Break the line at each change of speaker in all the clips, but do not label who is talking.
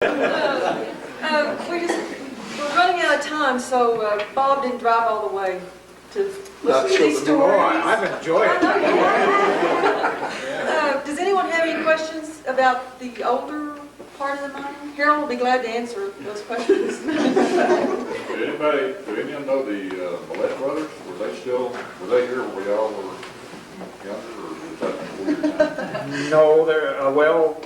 We're running out of time, so Bob didn't drive all the way to listen to these stories.
I've enjoyed it.
Does anyone have any questions about the older part of the mine? Harold will be glad to answer those questions.
Do anyone know the Mallette brothers? Were they here when we all were younger, or was that before your time?
No, they're, well,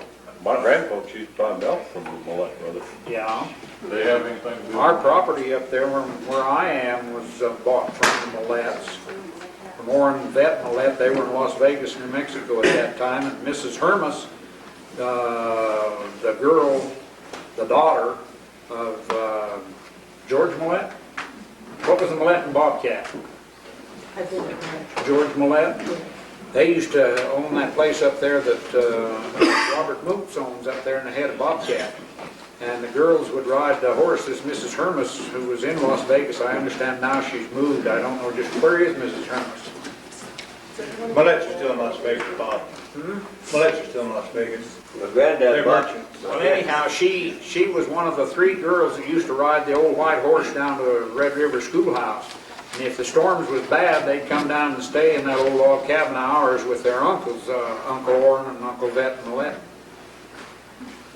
My grandfolks used to buy milk from the Mallette brothers.
yeah.
Do they have anything to do with
Our property up there where I am was bought from the Mallettes. From Orrin and Vet Mallette. They were in Las Vegas, New Mexico at that time. And Mrs. Hermas, the girl, the daughter of George Mallette. What was the Mallette and Bobcat? George Mallette. They used to own that place up there that Robert Mutz owns up there, and they had a Bobcat. And the girls would ride the horses. Mrs. Hermas, who was in Las Vegas, I understand now she's moved. I don't know just where is Mrs. Hermas.
Mallette's are still in Las Vegas, Bob. Mallette's are still in Las Vegas.
My granddad
They're
bought
merchants.
Well, anyhow, she was one of the 3 girls that used to ride the old white horse down to Red River Schoolhouse. And if the storms was bad, they'd come down and stay in that old log cabin of ours with their uncles, Uncle Orrin and Uncle Vet and Mallette.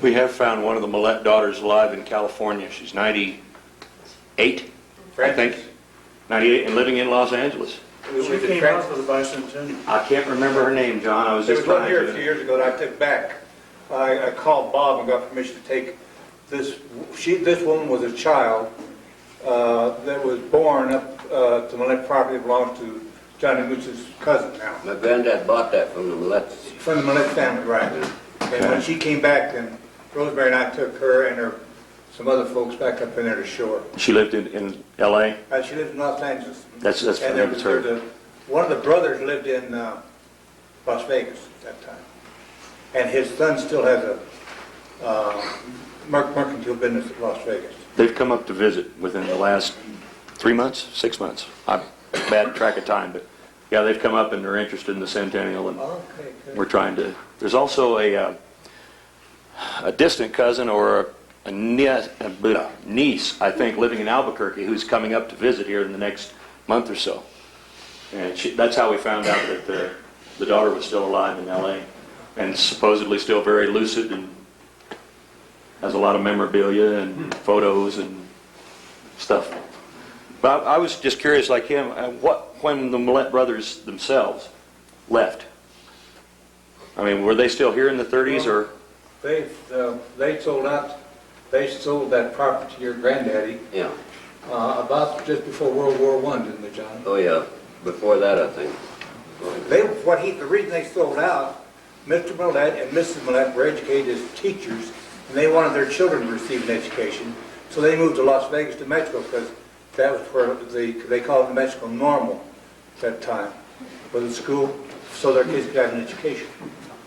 We have found one of the Mallette daughters alive in California. She's 98, I think. 98 and living in Los Angeles.
She came out for the bicentennial.
I can't remember her name, John. I was
There
just
was one
trying
here a few
to.
years ago that I took back. I called Bob and got permission to take this. This woman was a child that was born up to Mallette property that belongs to Johnnie Mutz's cousin now.
My granddad bought that from the Mallettes.
From the Mallette family, right. And when she came back, then Rosemary and I took her and some other folks back up in there to shore.
She lived in L.A.
She lived in Los Angeles.
That's
And
funny. It's her.
one of the brothers lived in Las Vegas at that time. And his son still has a mercantile business at Las Vegas.
They've come up to visit within the last 3 months, 6 months. I'm bad track of time, but yeah, they've come up and they're interested in the centennial, and
Okay, good.
we're trying to. There's also a distant cousin or a niece, I think, living in Albuquerque, who's coming up to visit here in the next month or so. And that's how we found out that the daughter was still alive in L.A. and supposedly still very lucid and has a lot of memorabilia and photos and stuff. But I was just curious, like him, when the Mallette brothers themselves left. I mean, were they still here in the 30s or?
They sold out. They sold that property to your granddaddy
Yeah.
about just before World War I, didn't they, John?
Oh, yeah. Before that, I think.
The reason they sold out, Mr. Mallette and Mrs. Mallette were educated as teachers, and they wanted their children to receive an education. So they moved to Las Vegas, to Mexico, because that was where they called it Mexico normal at that time, for the school, so their kids got an education.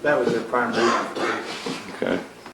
That was their primary reason for it.
Okay.